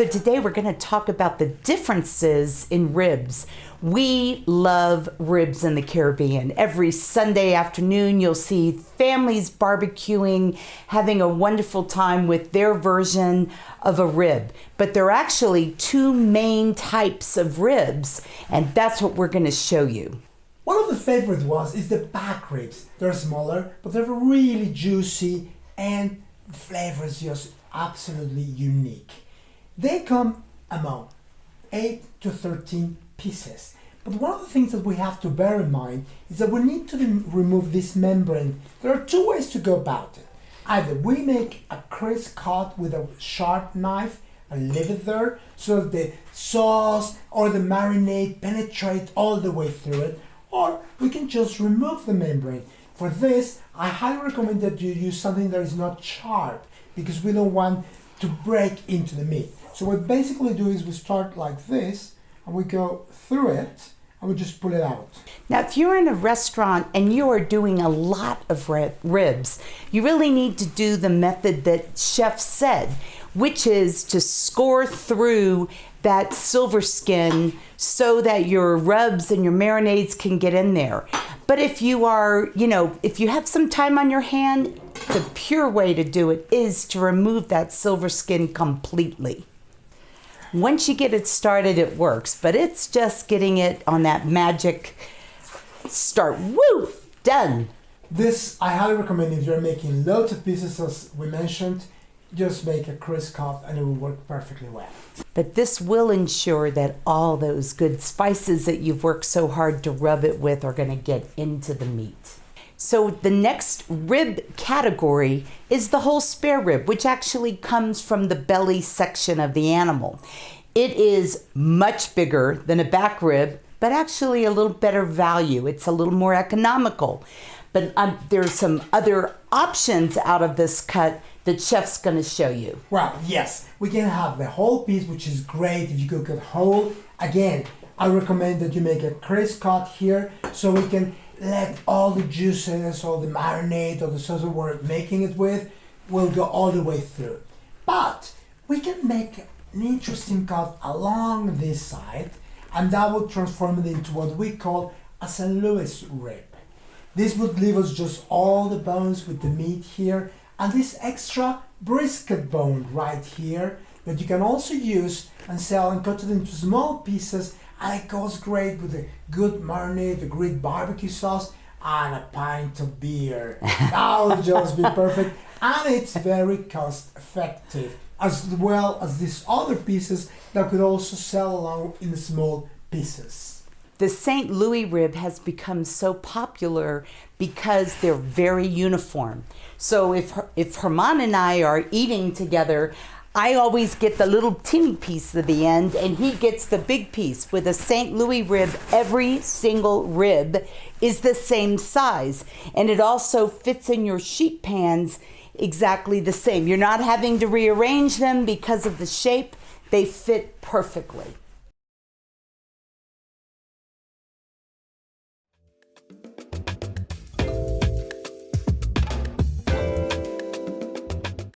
So today we're going to talk about the differences in ribs. We love ribs in the Caribbean. Every Sunday afternoon you'll see families barbecuing, having a wonderful time with their version of a rib. But there are actually two main types of ribs, and that's what we're going to show you. One of the favorite ones is the back ribs. They're smaller, but they're really juicy and the flavor is just absolutely unique. They come among 8 to 13 pieces. But one of the things that we have to bear in mind is that we need to remove this membrane. There are two ways to go about it. Either we make a crisp cut with a sharp knife and leave it there so that the sauce or the marinade penetrate all the way through it, or we can just remove the membrane. For this, I highly recommend that you use something that is not sharp because we don't want to break into the meat. So what we basically do is we start like this and we go through it and we just pull it out. Now, if you're in a restaurant and you are doing a lot of ribs, you really need to do the method that Chef said, which is to score through that silver skin so that your rubs and your marinades can get in there. But if you are, if you have some time on your hand, the pure way to do it is to remove that silver skin completely. Once you get it started, it works, but it's just getting it on that magic start. Woo! Done. This I highly recommend if you're making loads of pieces, as we mentioned. Just make a crisp cut and it will work perfectly well. But this will ensure that all those good spices that you've worked so hard to rub it with are going to get into the meat. So the next rib category is the whole spare rib, which actually comes from the belly section of the animal. It is much bigger than a back rib, but actually a little better value. It's a little more economical. But there's some other options out of this cut that Chef's going to show you. Well, yes, we can have the whole piece, which is great if you cook it whole. Again, I recommend that you make a crisp cut here so we can let all the juices or the marinade or the sauce that we're making it with will go all the way through. But we can make an interesting cut along this side, and that will transform it into what we call a St. Louis rib. This would leave us just all the bones with the meat here and this extra brisket bone right here that you can also use and sell and cut it into small pieces, and it goes great with a good marinade, a great barbecue sauce, and a pint of beer. That will just be perfect, and it's very cost effective, as well as these other pieces that could also sell along in small pieces. The St. Louis rib has become so popular because they're very uniform. So if Herman and I are eating together, I always get the little teeny piece at the end and he gets the big piece. With a St. Louis rib, every single rib is the same size, and it also fits in your sheet pans exactly the same. You're not having to rearrange them because of the shape. They fit perfectly.